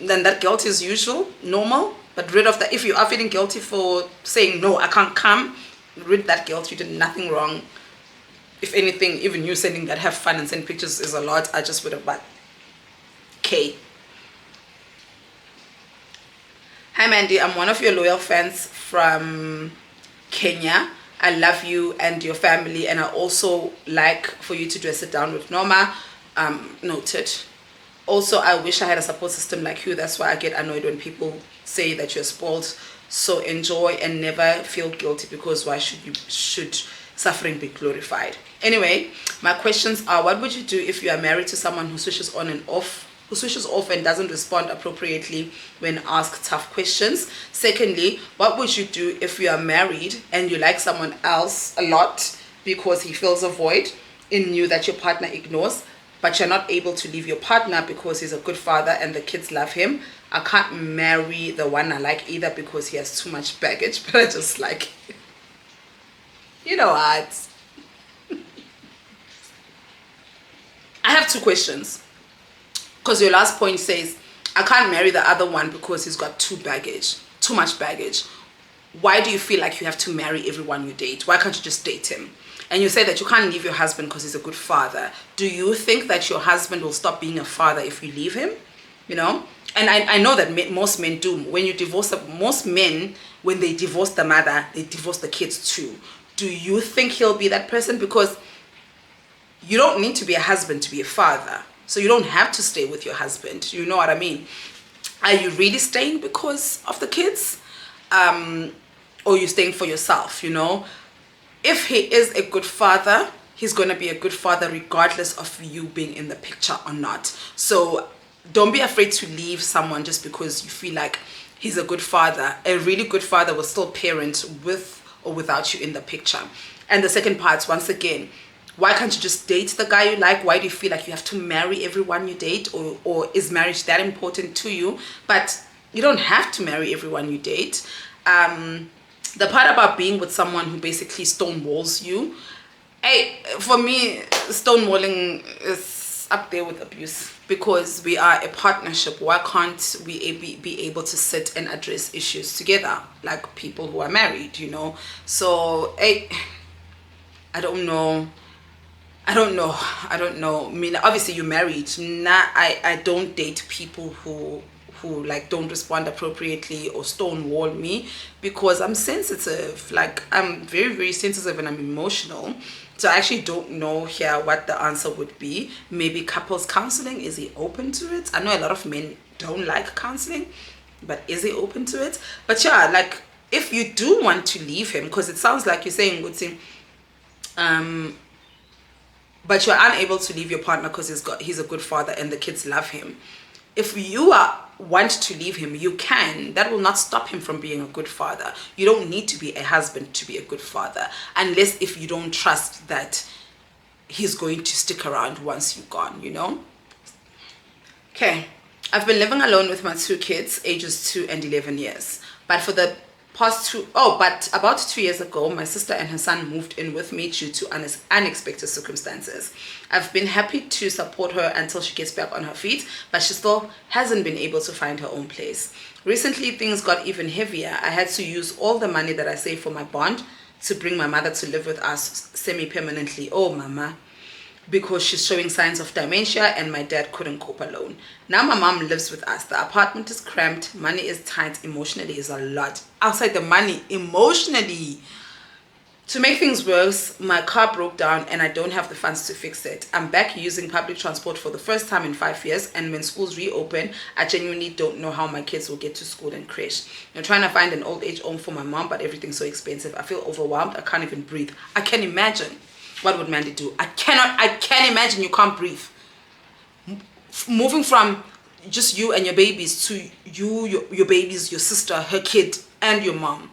Then that guilt is usual, normal. But rid of that. If you are feeling guilty for saying, no, I can't come, rid that guilt. You did nothing wrong. If anything, even you sending that have fun and send pictures is a lot. I just would have but okay. Hi Mandy, I'm one of your loyal fans from Kenya. I love you and your family, and I also like for you to do a sit down with Norma. Noted. Also, I wish I had a support system like you. That's why I get annoyed when people say that you're spoiled. So enjoy and never feel guilty, because why should suffering be glorified? Anyway, my questions are: what would you do if you are married to someone who switches on and off, and doesn't respond appropriately when asked tough questions? Secondly, what would you do if you are married and you like someone else a lot because he fills a void in you that your partner ignores, but you're not able to leave your partner because he's a good father and the kids love him? I can't marry the one I like either because he has too much baggage, but I just like him. You know what? I have two questions. Because your last point says, I can't marry the other one because he's got too much baggage. Why do you feel like you have to marry everyone you date? Why can't you just date him? And you say that you can't leave your husband because he's a good father. Do you think that your husband will stop being a father if you leave him? You know? And I know that most men do. When you divorce, most men, when they divorce the mother, they divorce the kids too. Do you think he'll be that person? Because you don't need to be a husband to be a father. So you don't have to stay with your husband. You know what I mean? Are you really staying because of the kids? Or you staying for yourself, you know? If he is a good father, he's going to be a good father regardless of you being in the picture or not. So don't be afraid to leave someone just because you feel like he's a good father. A really good father will still parent with or without you in the picture. And the second part, once again, why can't you just date the guy you like? Why do you feel like you have to marry everyone you date? Or is marriage that important to you? But you don't have to marry everyone you date. The part about being with someone who basically stonewalls you, for me, stonewalling is up there with abuse, because we are a partnership. Why can't we be able to sit and address issues together like people who are married, you know? So I don't know. I don't know. I mean, obviously you're married. I don't date people who like don't respond appropriately or stonewall me, because I'm sensitive. Like, I'm very, very sensitive and I'm emotional. So I actually don't know here what the answer would be. Maybe couples counseling. Is he open to it? I know a lot of men don't like counseling, but is he open to it? But yeah, like, if you do want to leave him, because it sounds like you're saying, but you're unable to leave your partner because he's a good father and the kids love him. If you want to leave him, you can. That will not stop him from being a good father. You don't need to be a husband to be a good father, unless if you don't trust that he's going to stick around once you're gone, you know? Okay, I've been living alone with my two kids, ages 2 and 11 years. But for the past about 2 years ago, my sister and her son moved in with me due to unexpected circumstances. I've been happy to support her until she gets back on her feet, but she still hasn't been able to find her own place. Recently, things got even heavier. I had to use all the money that I saved for my bond to bring my mother to live with us semi-permanently. Oh, mama. because she's showing signs of dementia and my dad couldn't cope alone. Now my mom lives with us. The apartment is cramped, money is tight, emotionally is a lot. Outside the money, emotionally. To make things worse, my car broke down and I don't have the funds to fix it. I'm back using public transport for the first time in 5 years, and when schools reopen, I genuinely don't know how my kids will get to school and crash. I'm trying to find an old age home for my mom, but everything's so expensive. I feel overwhelmed. I can't even breathe. I can imagine. What would Mandy do? I can't imagine you can't breathe. Moving from just you and your babies to your babies, your sister, her kid, and your mom.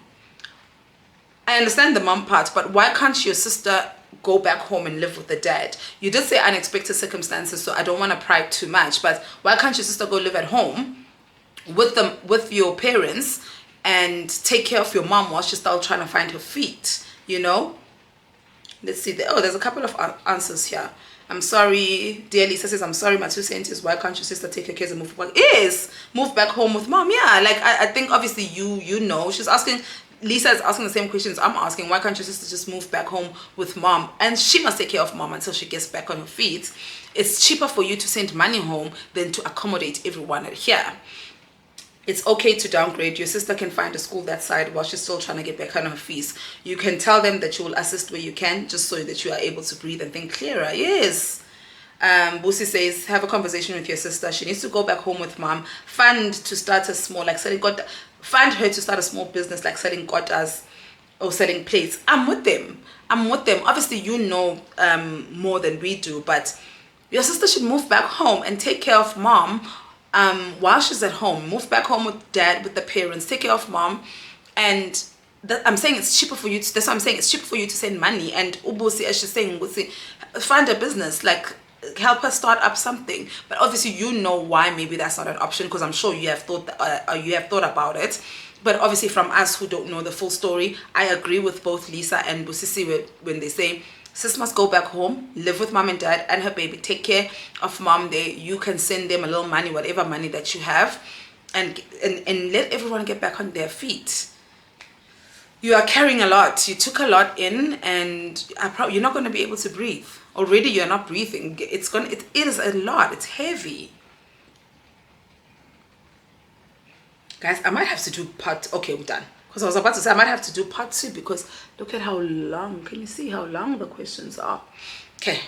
I understand the mom part, but why can't your sister go back home and live with the dad? You did say unexpected circumstances, so I don't want to pry too much, but why can't your sister go live at home with your parents and take care of your mom while she's still trying to find her feet, you know? Let's see. There's a couple of answers here. I'm sorry, dear Lisa says, I'm sorry, my 2 cents is, why can't your sister take her kids and move back? Move back home with mom. Yeah, like I think obviously you know. She's asking, Lisa is asking the same questions I'm asking. Why can't your sister just move back home with mom? And she must take care of mom until she gets back on her feet. It's cheaper for you to send money home than to accommodate everyone here. It's okay to downgrade. Your sister can find a school that side while she's still trying to get back on her feet. You can tell them that you will assist where you can, just so that you are able to breathe and think clearer. Yes. Busi says, have a conversation with your sister. She needs to go back home with mom. Fund to start a small, like selling got. Fund her to start a small business like selling gotas or selling plates. I'm with them. Obviously, you know more than we do, but your sister should move back home and take care of mom while she's at home. Move back home with dad, with the parents. Take care of mom, and I'm saying it's cheaper for you. That's what I'm saying. It's cheaper for you to send money. And Ubusi, as she's saying, find a business, like help her start up something. But obviously, you know why maybe that's not an option, because I'm sure you have thought about it. But obviously, from us who don't know the full story, I agree with both Lisa and Busisi when they say sis must go back home, live with mom and dad and her baby, take care of mom there. You can send them a little money, whatever money that you have, and let everyone get back on their feet. You are carrying a lot. You took a lot in, and you're not going to be able to breathe. Already you're not breathing. It is a lot. It's heavy. Guys, I might have to do okay, we're done. Because I was about to say I might have to do part 2, because look at how long. Can you see how long the questions are? Okay.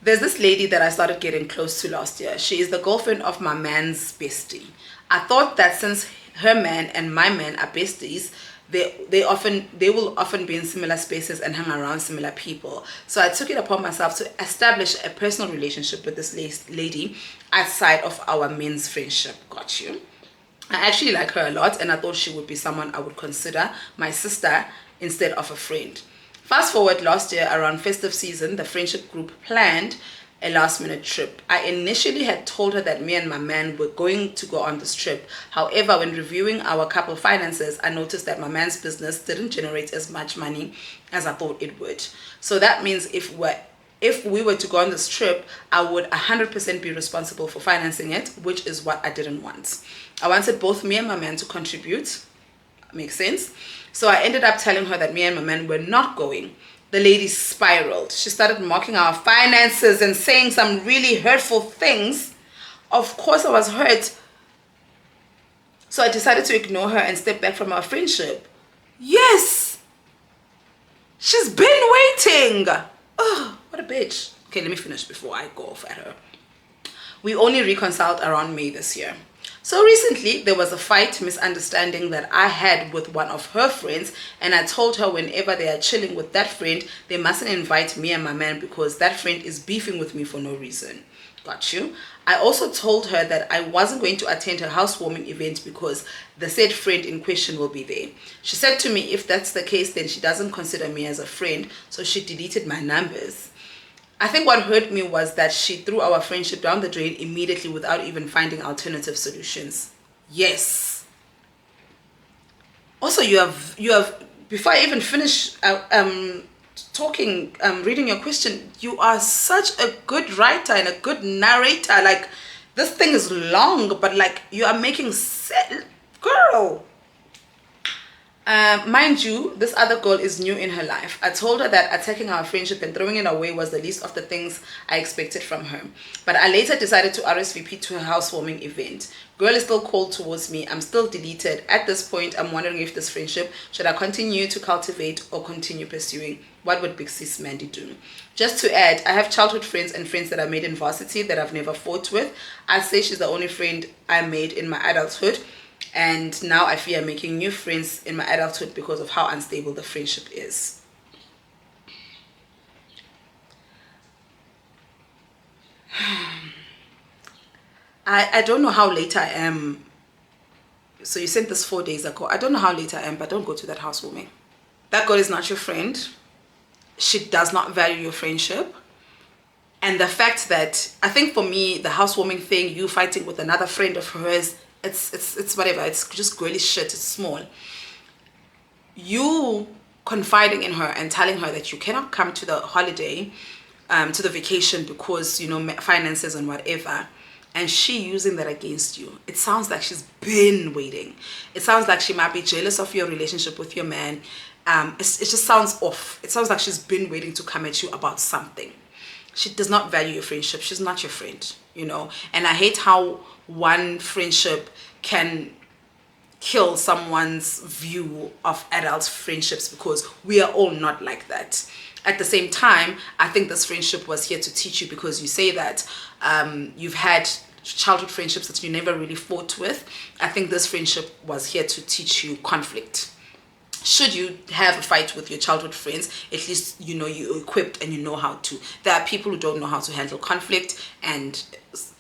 There's this lady that I started getting close to last year. She is the girlfriend of my man's bestie. I thought that since her man and my man are besties, they will often be in similar spaces and hang around similar people. So I took it upon myself to establish a personal relationship with this lady outside of our men's friendship. Got you? I actually like her a lot, and I thought she would be someone I would consider my sister instead of a friend. Fast forward last year, around festive season, the friendship group planned a last-minute trip. I initially had told her that me and my man were going to go on this trip. However, when reviewing our couple finances, I noticed that my man's business didn't generate as much money as I thought it would. So that means if we were to go on this trip, I would 100% be responsible for financing it, which is what I didn't want. I wanted both me and my man to contribute. Makes sense? So I ended up telling her that me and my man were not going. The lady spiraled. She started mocking our finances and saying some really hurtful things. Of course, I was hurt. So I decided to ignore her and step back from our friendship. Yes! She's been waiting! Oh, what a bitch. Okay, let me finish before I go off at her. We only reconciled around May this year. So recently, there was a fight, misunderstanding that I had with one of her friends, and I told her whenever they are chilling with that friend, they mustn't invite me and my man because that friend is beefing with me for no reason. Got you? I also told her that I wasn't going to attend her housewarming event because the said friend in question will be there. She said to me if that's the case, then she doesn't consider me as a friend, so she deleted my numbers. I think what hurt me was that she threw our friendship down the drain immediately without even finding alternative solutions. Yes. Also, you have before I even finish reading your question, you are such a good writer and a good narrator. Like, this thing is long, but like you are making sense, girl. Mind you, this other girl is new in her life. I told her that attacking our friendship and throwing it away was the least of the things I expected from her. But I later decided to RSVP to her housewarming event. Girl is still cold towards me. I'm still deleted. At this point, I'm wondering if this friendship should I continue to cultivate or continue pursuing. What would big sis Mandy do? Just to add, I have childhood friends and friends that I made in varsity that I've never fought with. I'd say she's the only friend I made in my adulthood. And now I fear making new friends in my adulthood because of how unstable the friendship is. I don't know how late I am. So you sent this 4 days ago. I don't know how late I am, but don't go to that housewarming. That girl is not your friend. She does not value your friendship. And the fact that, I think for me, the housewarming thing, you fighting with another friend of hers, it's whatever. It's just girly shit. It's small. You confiding in her and telling her that you cannot come to the holiday, to the vacation because, you know, finances and whatever, and she using that against you. It sounds like she's been waiting. It sounds like she might be jealous of your relationship with your man. It just sounds off. It sounds like she's been waiting to come at you about something. She does not value your friendship. She's not your friend, you know. And I hate how one friendship can kill someone's view of adult friendships, because we are all not like that. At the same time, I think this friendship was here to teach you, because you say that you've had childhood friendships that you never really fought with. I think this friendship was here to teach you conflict. Should you have a fight with your childhood friends, at least you know you're equipped and you know how to. There are people who don't know how to handle conflict, and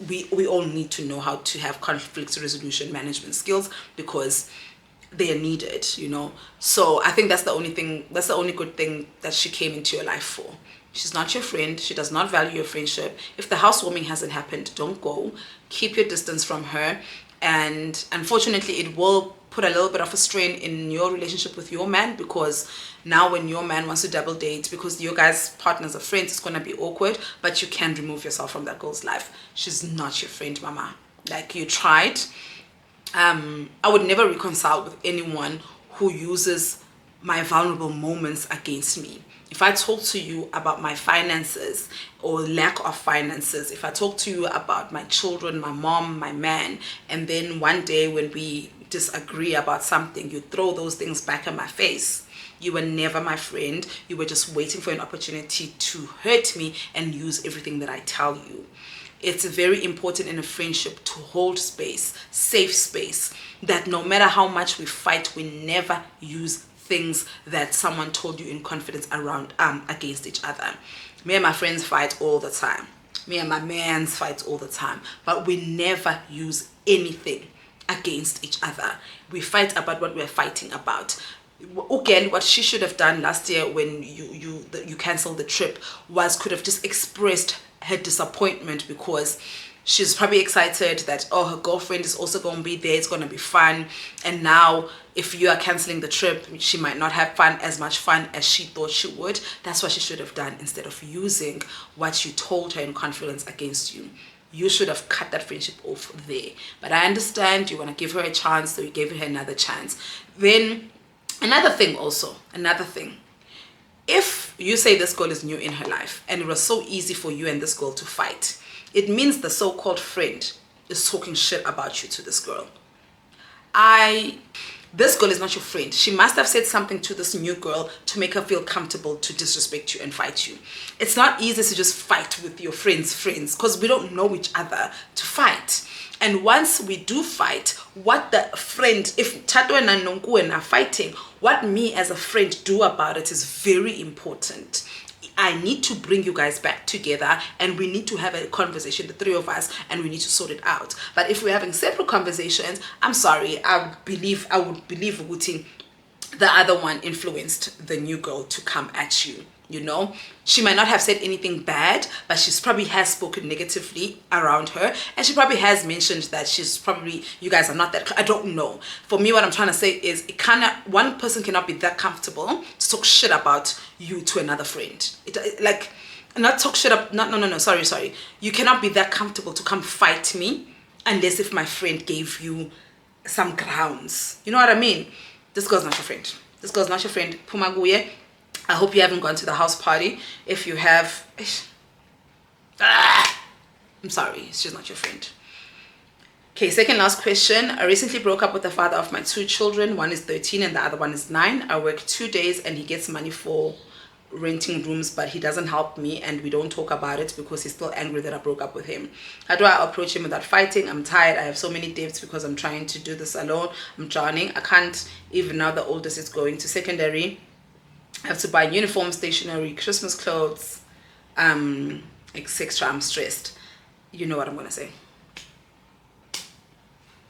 we all need to know how to have conflict resolution management skills, because they are needed, you know. So I think that's the only good thing that she came into your life for. She's not your friend. She does not value your friendship. If the housewarming hasn't happened, don't go. Keep your distance from her. And unfortunately, it will put a little bit of a strain in your relationship with your man, because now when your man wants to double date, because your guys partners are friends, it's going to be awkward, but you can remove yourself from that girl's life. She's not your friend, mama. Like, you tried. I would never reconcile with anyone who uses my vulnerable moments against me. If I talk to you about my finances or lack of finances, if I talk to you about my children, my mom, my man, and then one day when we disagree about something, you throw those things back in my face, you were never my friend. You were just waiting for an opportunity to hurt me and use everything that I tell you. It's very important in a friendship to hold space, safe space, that no matter how much we fight, we never use things that someone told you in confidence around against each other. Me and my friends fight all the time. Me and my mans fight all the time. But we never use anything against each other. We fight about what we're fighting about. Again, what she should have done last year when you canceled the trip was could have just expressed her disappointment, because she's probably excited that, oh, her girlfriend is also going to be there, it's going to be fun, and now if you are canceling the trip, she might not have as much fun as she thought she would. That's what she should have done, instead of using what you told her in confidence against you. You should have cut that friendship off there. But I understand you want to give her a chance, so you gave her another chance. Then another thing, if you say this girl is new in her life and it was so easy for you and this girl to fight, it means the so-called friend is talking shit about you to this girl. This girl is not your friend. She must have said something to this new girl to make her feel comfortable to disrespect you and fight you. It's not easy to just fight with your friends, because we don't know each other to fight. And once we do fight, what the friend, if Tato and Nonku are fighting, what me as a friend do about it is very important. I need to bring you guys back together, and we need to have a conversation, the three of us, and we need to sort it out. But if we're having separate conversations, I'm sorry, I would believe Wuti, the other one influenced the new girl to come at you. You know, she might not have said anything bad, but she's probably has spoken negatively around her, and she probably has mentioned that you guys are not that. I don't know. For me, what I'm trying to say is, one person cannot be that comfortable to talk shit about you to another friend. Not talk shit up. No. Sorry. You cannot be that comfortable to come fight me unless if my friend gave you some grounds. You know what I mean? This girl's not your friend. This girl's not your friend. Pumaguye. I hope you haven't gone to the house party. If you have, I'm sorry, she's not your friend. Okay, second last question. I recently broke up with the father of my 2 children. One is 13 and the other one is 9. I work 2 days and he gets money for renting rooms, but he doesn't help me and we don't talk about it because he's still angry that I broke up with him. How do I approach him without fighting? I'm tired. I have so many debts because I'm trying to do this alone. I'm drowning. I can't, even now the oldest is going to secondary. I have to buy uniform, stationery, Christmas clothes, etc. I'm stressed. You know what I'm going to say.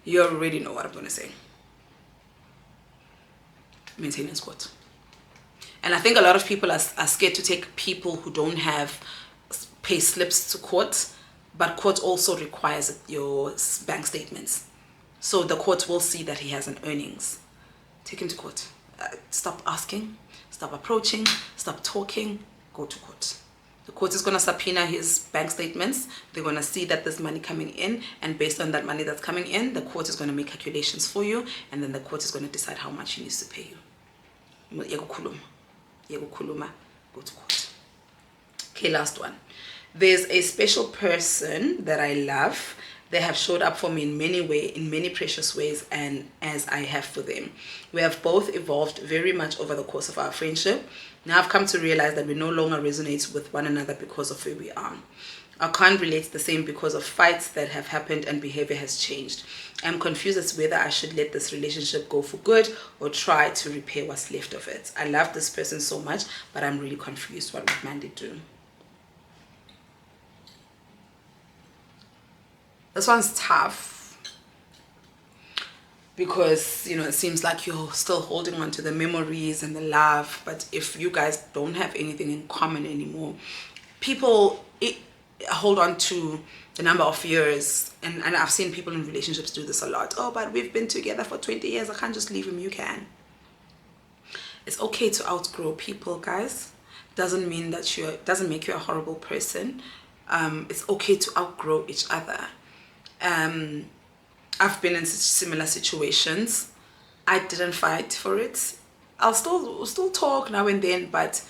You already know what I'm going to say. Maintenance court. And I think a lot of people are scared to take people who don't have pay slips to court, but court also requires your bank statements. So the court will see that he has an earnings. Take him to court. Stop asking, stop approaching, stop talking, go to court. The court is going to subpoena his bank statements. They're going to see that there's money coming in, and based on that money that's coming in, the court is going to make calculations for you, and then the court is going to decide how much he needs to pay you. Go to court. Okay, last one. There's a special person that I love. They have showed up for me in many precious ways, and as I have for them. We have both evolved very much over the course of our friendship. Now I've come to realize that we no longer resonate with one another because of who we are. I can't relate the same because of fights that have happened and behavior has changed. I'm confused as to whether I should let this relationship go for good or try to repair what's left of it. I love this person so much, but I'm really confused. What would Mandy do? This one's tough because, you know, it seems like you're still holding on to the memories and the love, but if you guys don't have anything in common anymore, people hold on to the number of years, and I've seen people in relationships do this a lot. Oh, but we've been together for 20 years, I can't just leave him. You can. It's okay to outgrow people, guys. Doesn't mean that doesn't make you a horrible person. It's okay to outgrow each other. I've been in such similar situations. I didn't fight for it. I'll still talk now and then, but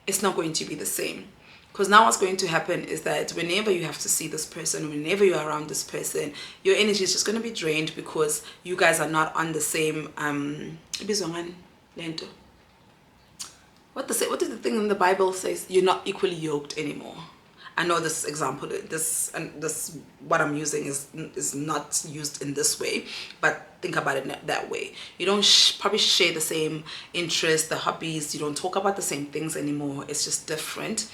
it's not going to be the same. Because now what's going to happen is that whenever you have to see this person, whenever you're around this person, your energy is just going to be drained because you guys are not on the same what did the thing in the Bible says? You're not equally yoked anymore. I know this example, this what I'm using is not used in this way, but think about it that way. You don't probably share the same interests, the hobbies. You don't talk about the same things anymore. It's just different.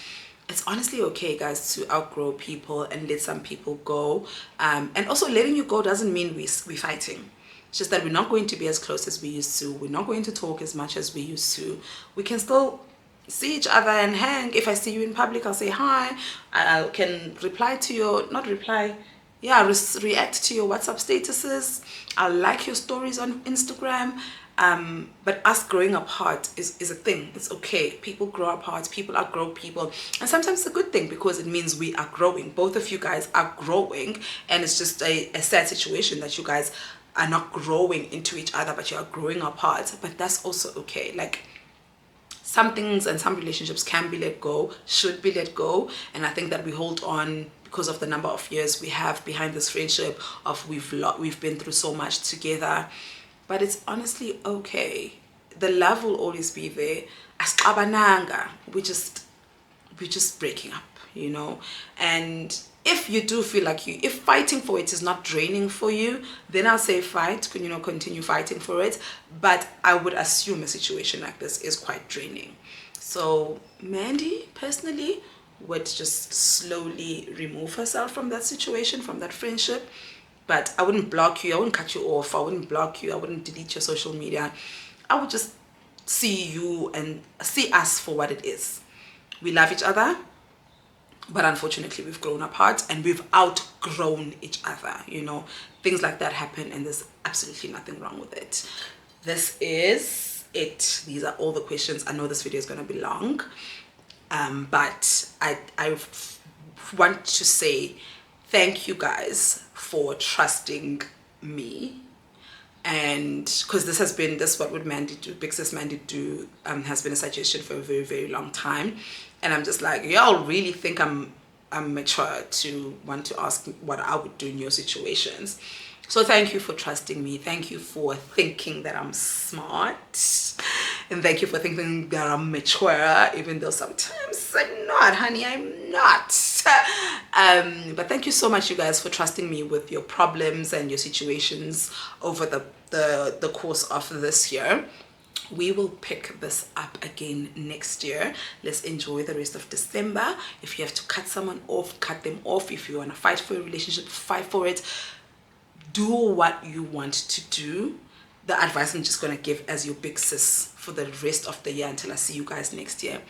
It's honestly okay, guys, to outgrow people and let some people go. And also, letting you go doesn't mean we're fighting. It's just that we're not going to be as close as we used to. We're not going to talk as much as we used to. We can still see each other and hang. If I see you in public, I'll say hi. I can reply to your, not reply, yeah, react to your WhatsApp statuses. I'll like your stories on Instagram. But us growing apart is a thing. It's okay. People grow apart. People outgrow people. And sometimes it's a good thing because it means we are growing. Both of you guys are growing. And it's just a sad situation that you guys are not growing into each other, but you are growing apart. But that's also okay. Like, some things and some relationships can be let go, should be let go. And I think that we hold on because of the number of years we have behind this friendship of we've been through so much together. But it's honestly okay. The love will always be there. Asqabananga, we're just breaking up, you know. And if you do feel like if fighting for it is not draining for you, then I'll say fight, you know, continue fighting for it. But I would assume a situation like this is quite draining. So Mandy, personally, would just slowly remove herself from that situation, from that friendship. But I wouldn't block you. I wouldn't cut you off. I wouldn't block you. I wouldn't delete your social media. I would just see you and see us for what it is. We love each other, but unfortunately we've grown apart and we've outgrown each other. You know, things like that happen and there's absolutely nothing wrong with it. This is it. These are all the questions. I know this video is going to be long, but I want to say thank you guys for trusting me And because this what would Mandy do, Big Sis Mandy do, has been a suggestion for a very, very long time. And I'm just like, y'all really think I'm mature to want to ask what I would do in your situations. So thank you for trusting me. Thank you for thinking that I'm smart. And thank you for thinking that I'm mature, even though sometimes I'm not, honey, I'm not. But thank you so much, you guys, for trusting me with your problems and your situations over the course of this year. We will pick this up again next year. Let's enjoy the rest of December. If you have to cut someone off, cut them off. If you want to fight for a relationship, fight for it. Do what you want to do. The advice I'm just going to give as your big sis for the rest of the year until I see you guys next year.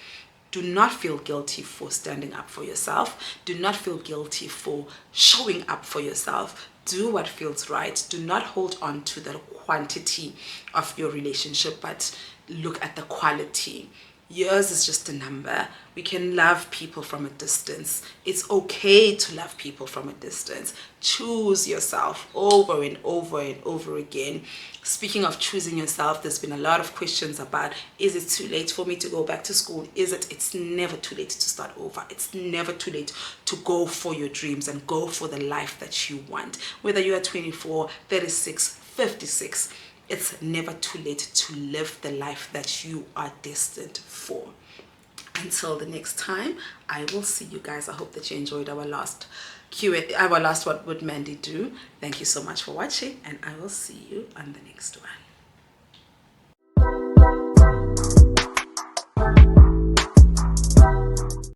Do not feel guilty for standing up for yourself. Do not feel guilty for showing up for yourself. Do what feels right. Do not hold on to the quantity of your relationship, but look at the quality. Yours is just a number. We can love people from a distance. It's okay to love people from a distance. Choose yourself over and over and over again. Speaking of choosing yourself, there's been a lot of questions about, is it too late for me to go back to school? It's never too late to start over. It's never too late to go for your dreams and go for the life that you want. Whether you are 24, 36, 56, it's never too late to live the life that you are destined for. Until the next time, I will see you guys. I hope that you enjoyed our last Q&A, our last What Would Mandy Do. Thank you so much for watching, and I will see you on the next one.